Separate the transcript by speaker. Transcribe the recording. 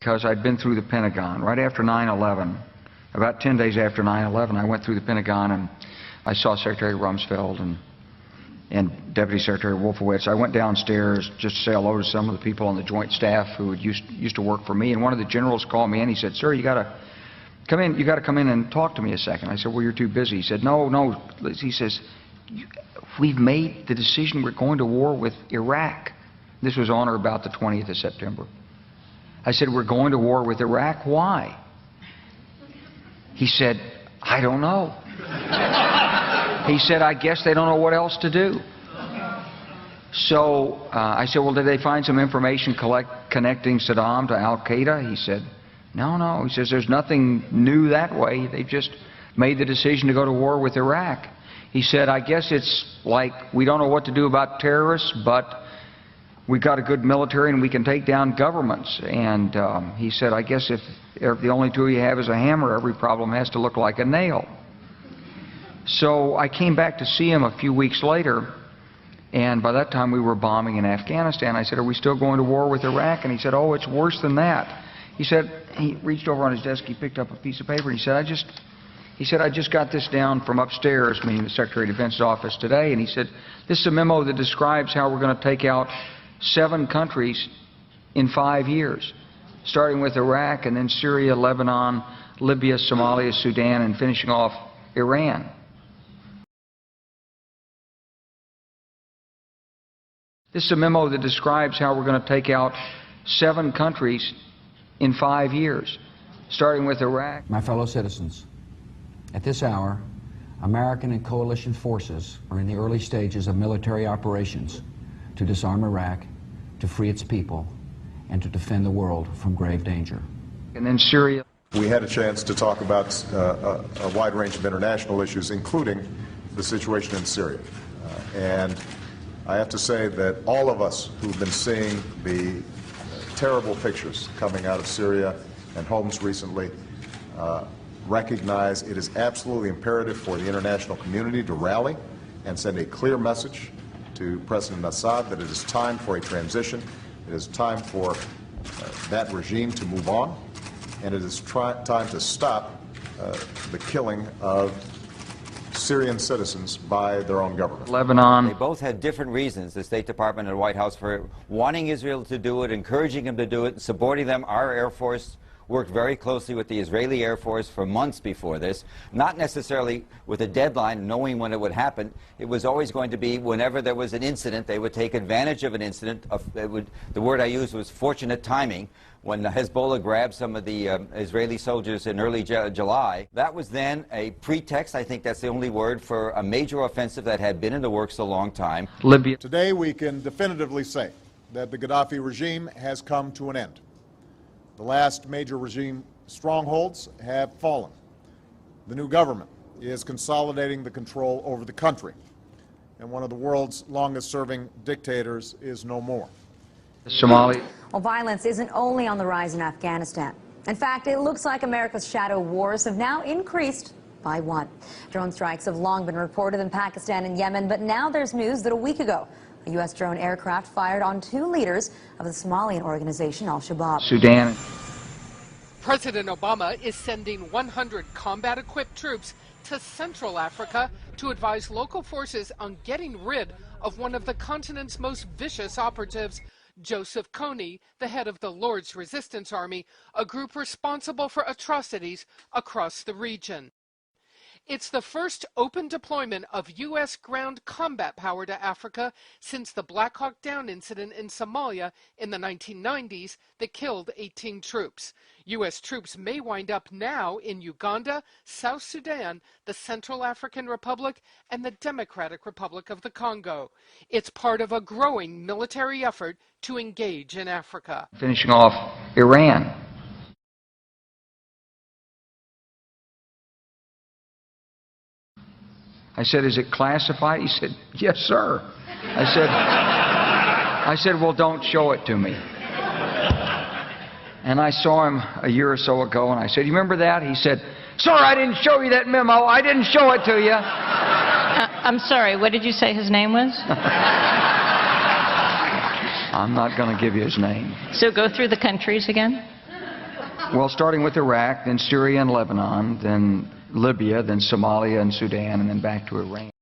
Speaker 1: because I'd been through the Pentagon right after 9/11. About 10 days after 9/11, I went through the Pentagon and I saw Secretary Rumsfeld and Deputy Secretary Wolfowitz. I went downstairs just to say hello to some of the people on the Joint Staff who used to work for me, and one of the generals called me in. He said, "Sir, you got to come in. You got to come in and talk to me a second." I said, "Well, you're too busy." He said, "No." He says, "We've made the decision. We're going to war with Iraq." This was on or about the 20th of September. I said, "We're going to war with Iraq. Why?" He said, "I don't know." He said, "I guess they don't know what else to do." So I said, "Well, did they find some information connecting Saddam to Al-Qaeda?" He said, No. He says, "There's nothing new that way. They've just made the decision to go to war with Iraq." He said, "I guess it's like we don't know what to do about terrorists, but we've got a good military and we can take down governments." And he said, "I guess if the only tool you have is a hammer, every problem has to look like a nail." So I came back to see him a few weeks later, and by that time we were bombing in Afghanistan. I said, "Are we still going to war with Iraq?" And he said, "Oh, it's worse than that." He said, he reached over on his desk, he picked up a piece of paper, and he said, I just got this down from upstairs," meaning the Secretary of Defense's office today, and he said, "This is a memo that describes how we're going to take out 7 countries in 5 years, starting with Iraq and then Syria, Lebanon, Libya, Somalia, Sudan, and finishing off Iran." This is a memo that describes how we're going to take out 7 countries in 5 years, starting with Iraq.
Speaker 2: My fellow citizens, at this hour, American and coalition forces are in the early stages of military operations to disarm Iraq, to free its people, and to defend the world from grave danger.
Speaker 1: And then Syria.
Speaker 3: We had a chance to talk about a wide range of international issues, including the situation in Syria. And I have to say that all of us who've been seeing the terrible pictures coming out of Syria and Homs recently recognize it is absolutely imperative for the international community to rally and send a clear message to President Assad that it is time for a transition, it is time for that regime to move on, and it is time to stop the killing of Syrian citizens by their own government.
Speaker 1: Lebanon.
Speaker 4: They both had different reasons, the State Department and the White House, for wanting Israel to do it, encouraging them to do it, supporting them. Our Air Force worked very closely with the Israeli Air Force for months before this, not necessarily with a deadline, knowing when it would happen. It was always going to be whenever there was an incident, they would take advantage of an incident. The word I used was fortunate timing. When Hezbollah grabbed some of the Israeli soldiers in early July, that was then a pretext, I think that's the only word, for a major offensive that had been in the works a long time.
Speaker 1: Libya.
Speaker 3: Today we can definitively say that the Gaddafi regime has come to an end. The last major regime strongholds have fallen. The new government is consolidating the control over the country, and one of the world's longest-serving dictators is no more.
Speaker 1: Somalia.
Speaker 5: Well, violence isn't only on the rise in Afghanistan. In fact, it looks like America's shadow wars have now increased by 1. Drone strikes have long been reported in Pakistan and Yemen, but now there's news that a week ago, a U.S. drone aircraft fired on 2 leaders of the Somalian organization Al-Shabaab.
Speaker 1: Sudan.
Speaker 6: President Obama is sending 100 combat-equipped troops to Central Africa to advise local forces on getting rid of one of the continent's most vicious operatives, Joseph Kony, the head of the Lord's Resistance Army, a group responsible for atrocities across the region. It's the first open deployment of U.S. ground combat power to Africa since the Black Hawk Down incident in Somalia in the 1990s that killed 18 troops. U.S. troops may wind up now in Uganda, South Sudan, the Central African Republic, and the Democratic Republic of the Congo. It's part of a growing military effort to engage in Africa.
Speaker 1: Finishing off Iran. I said, "Is it classified?" He said, "Yes, sir." I said, "Well, don't show it to me." And I saw him a year or so ago, and I said, "You remember that?" He said, "Sir, I didn't show you that memo. I didn't show it to you."
Speaker 7: I'm sorry, what did you say his name was?
Speaker 1: I'm not going to give you his name.
Speaker 7: So go through the countries again.
Speaker 1: Well, starting with Iraq, then Syria and Lebanon, then Libya, then Somalia and Sudan, and then back to Iran.